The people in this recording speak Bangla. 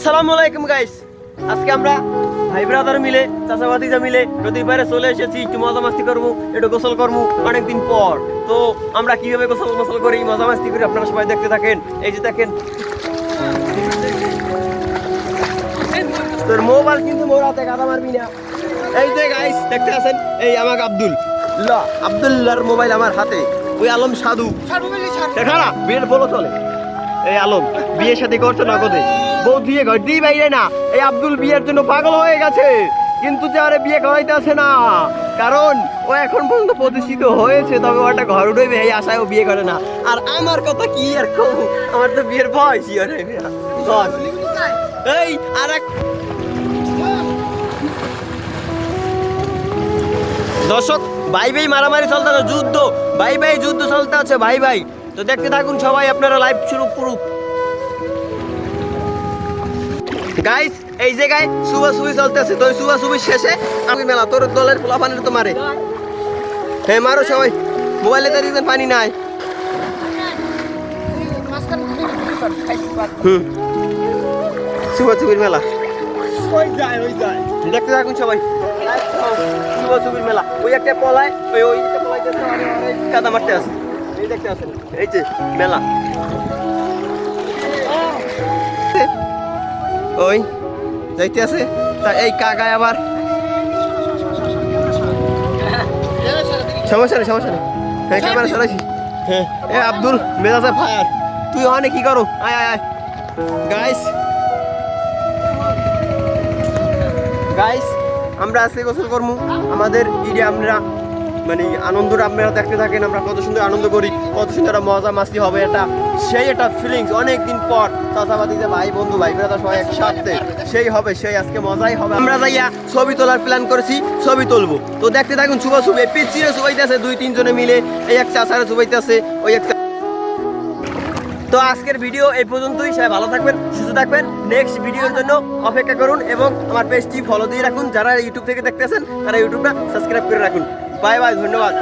আসসালামু আলাইকুম গাইস, আজকে আমরা ভাই ব্রাদার মিলে চাচা ভাতিজা মিলে নদীর পাড়ে চলে এসেছি। একটু মজা মাস্তি করবো, একটু গোসল করবো অনেকদিন পর। তো আমরা কিভাবে গোসল করি, মজা মাস্তি করি, আপনারা সবাই দেখতে থাকেন। এই যে দেখেন, তোর মোবাইল কিন্তু মোর হাতে গাদা মারবি না। এই যে গাইস দেখতে আছেন, এই আমাকে আব্দুল্লাহর মোবাইল আমার হাতে। ওই আলম সাধু দেখা না বিয়ের বলো চলে। এই আলম বিয়ের সাথে করছে নগদে, বউ দিয়ে ঘর দিয়ে বাইরে না। এই আব্দুল বিয়ের জন্য পাগল হয়ে গেছে, কিন্তু যে আরে বিয়ে করাইতে আসে না, কারণ ও এখন পর্যন্ত প্রতিষ্ঠিত হয়েছে, তবে ওটা ঘর উঠবে এই আশায় ও বিয়ে করে না। আর আমার কথা কি আর কব, আমার তো বিয়ের বয়সই আরে এই আর এক দর্শক, ভাই ভাই মারামারি চলতে আছে, যুদ্ধ ভাই যুদ্ধ চলতে আছে ভাই। তো দেখতে থাকুন সবাই, আপনারা লাইভ শুরু করুন গাইস। এই জায়গায় সুবি চলতে আছে, তো সুবি শেষে আমি মেলা তোর দলের পোলাপানের তো মারে। হ্যাঁ মারো সবাই, মোবাইলে তো দিবেন পানি নাই। সুবির মেলা দেখতে থাকুন সবাই, সুবির মেলা। ওই একটা পলায়, ওই একটা পলাই কাদা মারতে আছে, এই দেখতে আছেন, এই যে মেলা। ওই যাইতে আছে, তা এই কাকায় আবার সমস্যা নেই। হ্যাঁ ক্যামেরা সরাইছি। হ্যাঁ এ আব্দুল মেজাজে ফায়ার, তুই অনেক কি করো, আয় গাইস আমরা আজকে গোসল করবো। আমাদের ঈদে আমরা মানে আনন্দটা আপনারা দেখতে থাকেন, আমরা কত সুন্দর আনন্দ করি, কত সুন্দর মজা মাস্তি হবে। এটা সেই একটা ফিলিংস, অনেকদিন পর চাচাবাদি যে ভাই বন্ধু ভাই ব্রাদার সবাই একসাথে সেই হবে, সেই আজকে মজাই হবে। আমরা যাইয়া ছবি তোলার প্ল্যান করেছি, ছবি তুলবো। তো দেখতে থাকুন, ছুবে পিছিয়ে ছুবাইতেছে, 2-3 জনে মিলে, এই এক চাচারে ছুবাইতেছে, ওই এক। তো আজকের ভিডিও এই পর্যন্তই, সবাই ভালো থাকবেন, সুস্থ থাকবেন। নেক্সট ভিডিওর জন্য অপেক্ষা করুন এবং আমার পেজটি ফলো দিয়ে রাখুন। যারা ইউটিউব থেকে দেখতেছেন তারা ইউটিউবটা সাবস্ক্রাইব করে রাখুন। বাই, ধন্যবাদ।